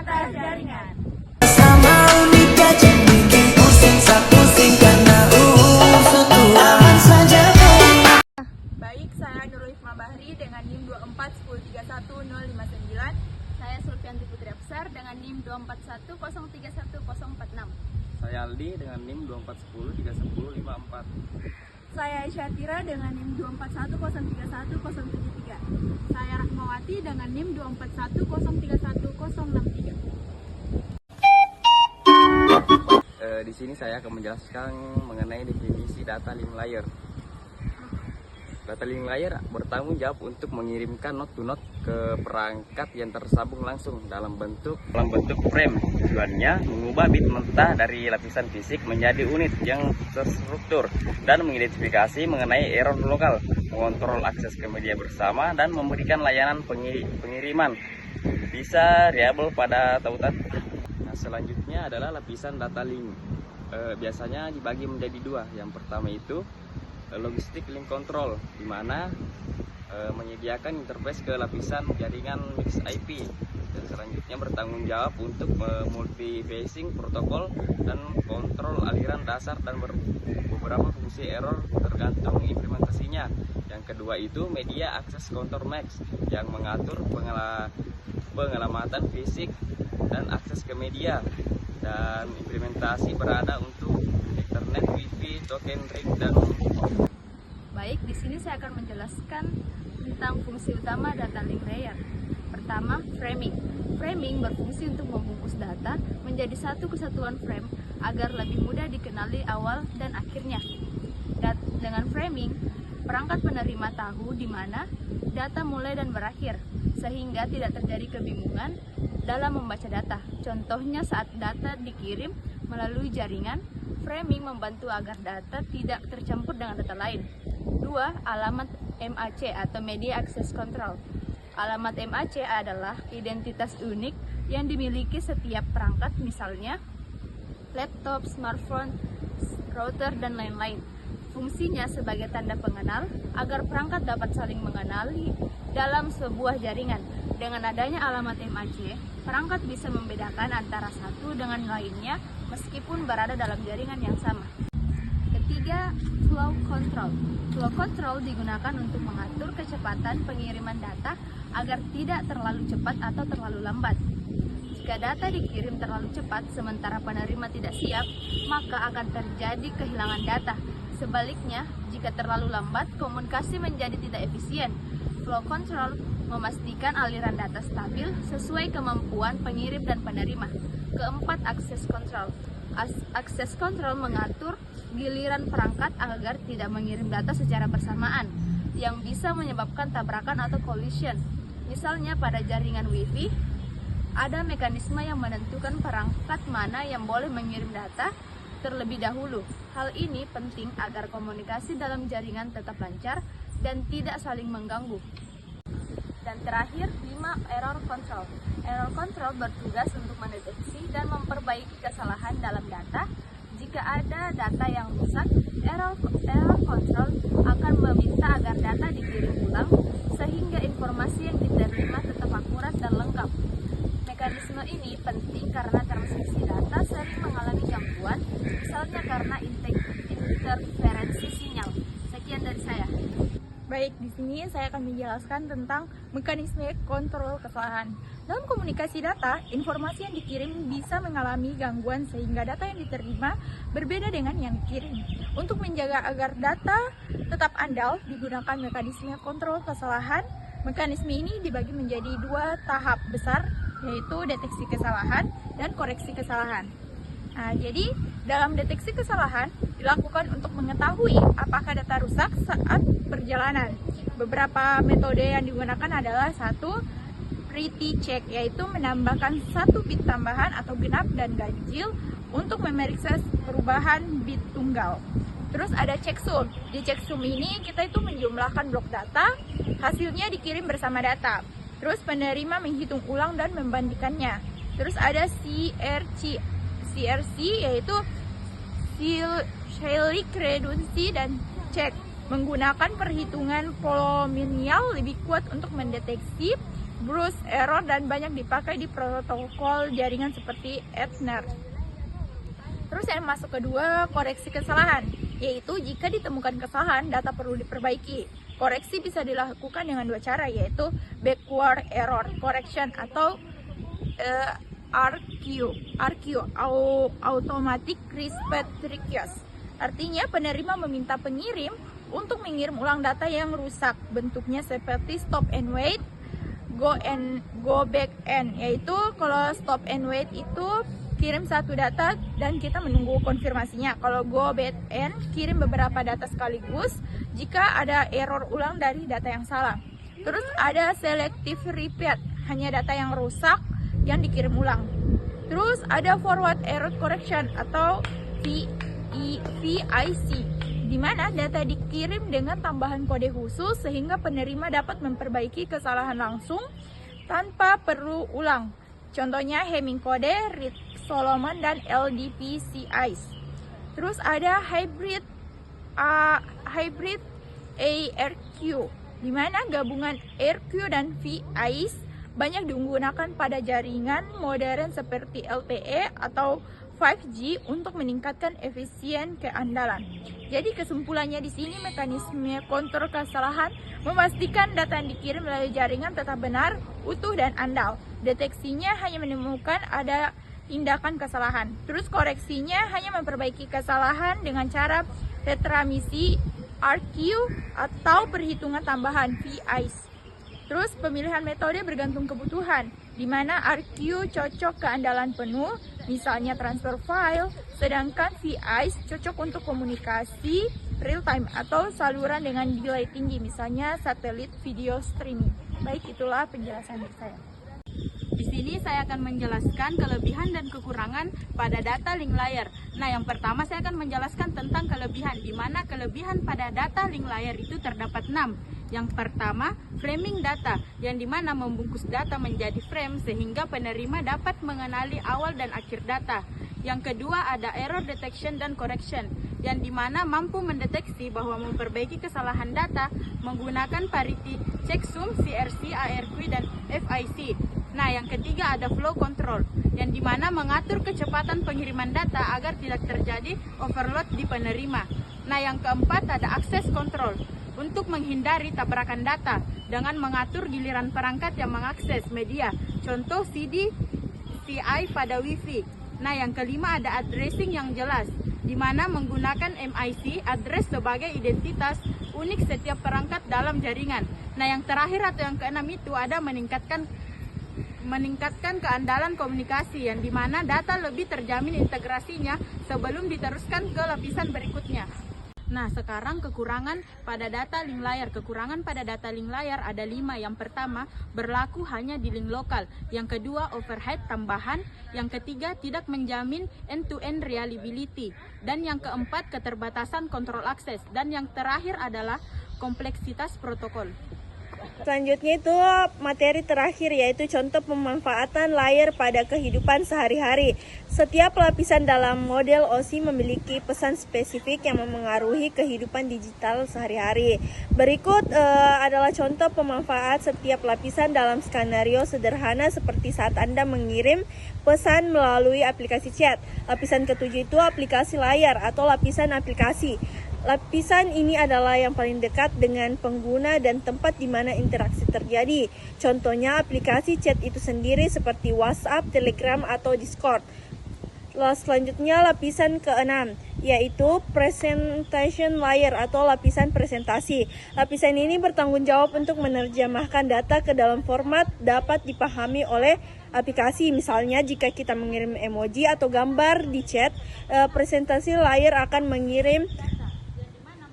data jaringan. Sama uniknya bikin pusing sak pusing karena aman saja. Baik, saya Nurul Hikmah Bahri dengan NIM 241031059. Saya Sulfianti Putri Absar dengan NIM 241031046. Saya Aldi dengan NIM 241031054. Saya Aisyatira dengan NIM 241031073. Saya Rahmawati dengan NIM 241031063. Di sini saya akan menjelaskan mengenai definisi data link layer. Data link layer bertanggung jawab untuk mengirimkan node to node ke perangkat yang tersambung langsung dalam bentuk frame. Tujuannya mengubah bit mentah dari lapisan fisik menjadi unit yang terstruktur dan mengidentifikasi mengenai error lokal, mengontrol akses ke media bersama, dan memberikan layanan pengiriman bisa reliable pada tautan. Nah, selanjutnya adalah lapisan data link. Biasanya dibagi menjadi dua. Yang pertama itu logistik link control, di mana menyediakan interface ke lapisan jaringan mix IP, dan selanjutnya bertanggung jawab untuk multi-phasing protokol dan kontrol aliran dasar dan beberapa fungsi error tergantung implementasinya. Yang kedua itu media access control max, yang mengatur pengelamatan fisik dan akses ke media, dan implementasi berada untuk Ethernet, Wi-Fi, token ring, dan Baik, di sini saya akan menjelaskan tentang fungsi utama data link layer. Pertama, framing. Framing berfungsi untuk membungkus data menjadi satu kesatuan frame agar lebih mudah dikenali awal dan akhirnya. Dengan framing, perangkat penerima tahu di mana data mulai dan berakhir, sehingga tidak terjadi kebingungan dalam membaca data. Contohnya saat data dikirim melalui jaringan, framing membantu agar data tidak tercampur dengan data lain. 2. Alamat MAC atau Media Access Control. Alamat MAC adalah identitas unik yang dimiliki setiap perangkat, misalnya laptop, smartphone, router, dan lain-lain. Fungsinya sebagai tanda pengenal agar perangkat dapat saling mengenali dalam sebuah jaringan. Dengan adanya alamat MAC, perangkat bisa membedakan antara satu dengan lainnya meskipun berada dalam jaringan yang sama. Ketiga, flow control. Flow control digunakan untuk mengatur kecepatan pengiriman data agar tidak terlalu cepat atau terlalu lambat. Jika data dikirim terlalu cepat sementara penerima tidak siap, maka akan terjadi kehilangan data. Sebaliknya, jika terlalu lambat, komunikasi menjadi tidak efisien. Flow control memastikan aliran data stabil sesuai kemampuan pengirim dan penerima. Keempat, access control. Access control mengatur giliran perangkat agar tidak mengirim data secara bersamaan, yang bisa menyebabkan tabrakan atau collision. Misalnya pada jaringan Wi-Fi, ada mekanisme yang menentukan perangkat mana yang boleh mengirim data terlebih dahulu. Hal ini penting agar komunikasi dalam jaringan tetap lancar dan tidak saling mengganggu. Dan terakhir, 5. Error control. Error control bertugas untuk mendeteksi dan memperbaiki kesalahan dalam data. Jika ada data yang rusak, error control akan meminta agar data dikirim ulang sehingga informasi yang diterima tetap akurat dan lengkap. Mekanisme ini penting karena transmisi data sering mengalami gangguan, misalnya karena interferensi sinyal. Sekian dari saya. Baik, di sini saya akan menjelaskan tentang mekanisme kontrol kesalahan. Dalam komunikasi data, informasi yang dikirim bisa mengalami gangguan sehingga data yang diterima berbeda dengan yang dikirim. Untuk menjaga agar data tetap andal, digunakan mekanisme kontrol kesalahan. Mekanisme ini dibagi menjadi dua tahap besar, yaitu deteksi kesalahan dan koreksi kesalahan. Nah, jadi dalam deteksi kesalahan dilakukan untuk mengetahui apakah data rusak saat perjalanan. Beberapa metode yang digunakan adalah 1. Pretty check, yaitu menambahkan 1 bit tambahan atau genap dan ganjil untuk memeriksa perubahan bit tunggal. Terus ada checksum. Di checksum ini kita itu menjumlahkan blok data, hasilnya dikirim bersama data. Terus penerima menghitung ulang dan membandingkannya. Terus ada CRC, yaitu Shelley redundancy dan check, menggunakan perhitungan polinomial lebih kuat untuk mendeteksi bruise, error, dan banyak dipakai di protokol jaringan seperti Ethernet. Terus yang masuk kedua, koreksi kesalahan, yaitu jika ditemukan kesalahan, data perlu diperbaiki. Koreksi bisa dilakukan dengan dua cara, yaitu backward error correction atau RQ, Automatic Request Request. Artinya penerima meminta pengirim untuk mengirim ulang data yang rusak, bentuknya seperti stop and wait, go back and, yaitu kalau stop and wait itu kirim satu data dan kita menunggu konfirmasinya. Kalau go back and, kirim beberapa data sekaligus jika ada error ulang dari data yang salah. Terus ada selective repeat, hanya data yang rusak yang dikirim ulang. Terus ada forward error correction atau VIC, di mana data dikirim dengan tambahan kode khusus sehingga penerima dapat memperbaiki kesalahan langsung tanpa perlu ulang. Contohnya Hamming code, Reed Solomon, dan LDPCIs. Terus ada hybrid ARQ, di mana gabungan ARQ dan VIC banyak digunakan pada jaringan modern seperti LTE atau 5G untuk meningkatkan efisien keandalan. Jadi kesimpulannya di sini, mekanisme kontrol kesalahan memastikan data yang dikirim melalui jaringan tetap benar, utuh, dan andal. Deteksinya hanya menemukan ada tindakan kesalahan. Terus koreksinya hanya memperbaiki kesalahan dengan cara retransmisi RQ atau perhitungan tambahan VIC. Terus pemilihan metode bergantung kebutuhan, di mana RQ cocok keandalan penuh, misalnya transfer file, sedangkan VIC cocok untuk komunikasi real time atau saluran dengan delay tinggi, misalnya satelit video streaming. Baik, itulah penjelasan dari saya. Di sini saya akan menjelaskan kelebihan dan kekurangan pada data link layer. Nah, yang pertama saya akan menjelaskan tentang kelebihan, di mana kelebihan pada data link layer itu terdapat 6. Yang pertama, framing data, yang dimana membungkus data menjadi frame sehingga penerima dapat mengenali awal dan akhir data. Yang kedua, ada error detection dan correction, yang dimana mampu mendeteksi bahwa memperbaiki kesalahan data menggunakan parity checksum, CRC, ARQ, dan FIC. Nah, yang ketiga ada flow control, yang dimana mengatur kecepatan pengiriman data agar tidak terjadi overload di penerima. Nah, yang keempat ada access control, untuk menghindari tabrakan data dengan mengatur giliran perangkat yang mengakses media, contoh CD, CI pada Wi-Fi. Nah, yang kelima ada addressing yang jelas, di mana menggunakan MIC, address sebagai identitas unik setiap perangkat dalam jaringan. Nah, yang terakhir atau yang keenam itu ada meningkatkan keandalan komunikasi, yang dimana data lebih terjamin integrasinya sebelum diteruskan ke lapisan berikutnya. Nah, sekarang kekurangan pada data link layer. Kekurangan pada data link layer ada 5. Yang pertama, berlaku hanya di link lokal. Yang kedua, overhead tambahan. Yang ketiga, tidak menjamin end-to-end reliability. Dan yang keempat, keterbatasan kontrol akses. Dan yang terakhir adalah kompleksitas protokol. Selanjutnya itu materi terakhir, yaitu contoh pemanfaatan layer pada kehidupan sehari-hari. Setiap lapisan dalam model OSI memiliki pesan spesifik yang memengaruhi kehidupan digital sehari-hari. Berikut adalah contoh pemanfaat setiap lapisan dalam skenario sederhana seperti saat Anda mengirim pesan melalui aplikasi chat. Lapisan ketujuh itu aplikasi layar atau lapisan aplikasi. Lapisan ini adalah yang paling dekat dengan pengguna dan tempat di mana interaksi terjadi. Contohnya aplikasi chat itu sendiri seperti WhatsApp, Telegram, atau Discord. Selanjutnya lapisan ke-6, yaitu presentation layer atau lapisan presentasi. Lapisan ini bertanggung jawab untuk menerjemahkan data ke dalam format dapat dipahami oleh aplikasi. Misalnya jika kita mengirim emoji atau gambar di chat, presentasi layer akan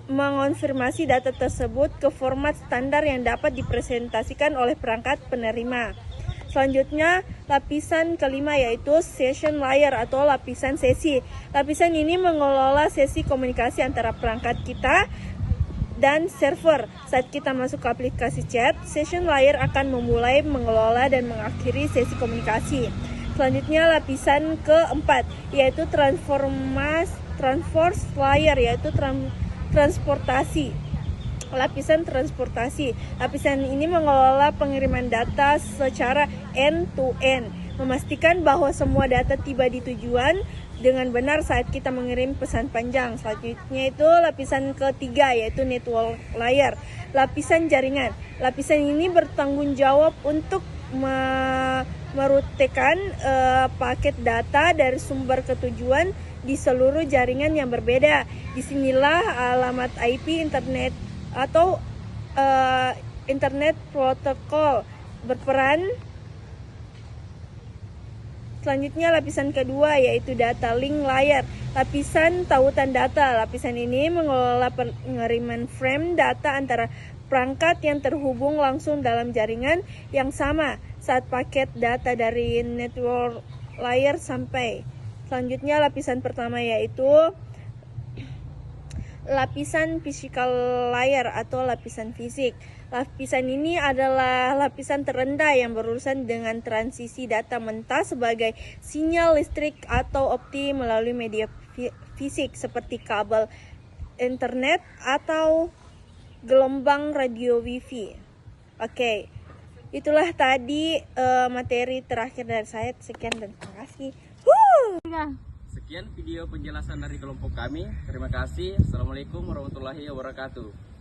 mengonfirmasi data tersebut ke format standar yang dapat dipresentasikan oleh perangkat penerima. Selanjutnya, lapisan kelima yaitu session layer atau lapisan sesi. Lapisan ini mengelola sesi komunikasi antara perangkat kita dan server. Saat kita masuk ke aplikasi chat, session layer akan memulai mengelola dan mengakhiri sesi komunikasi. Selanjutnya, lapisan keempat yaitu transport layer, yaitu transportasi. lapisan transportasi. Lapisan ini mengelola pengiriman data secara end-to-end, memastikan bahwa semua data tiba di tujuan dengan benar saat kita mengirim pesan panjang. Selanjutnya itu lapisan ketiga, yaitu network layer, lapisan jaringan. Lapisan ini bertanggung jawab untuk merutekan paket data dari sumber ke tujuan di seluruh jaringan yang berbeda. Disinilah alamat IP internet atau internet protokol berperan. Selanjutnya lapisan kedua, yaitu data link layer, lapisan tautan data. Lapisan ini mengelola pengiriman frame data antara perangkat yang terhubung langsung dalam jaringan yang sama saat paket data dari network layer sampai. Selanjutnya lapisan pertama, yaitu lapisan physical layer atau lapisan fisik. Lapisan ini adalah lapisan terendah yang berurusan dengan transisi data mentah sebagai sinyal listrik atau opti melalui media fisik seperti kabel internet atau gelombang radio wifi. Oke, itulah tadi materi terakhir dari saya. Sekian dan terima kasih. Sekian video penjelasan dari kelompok kami. Terima kasih. Assalamualaikum warahmatullahi wabarakatuh.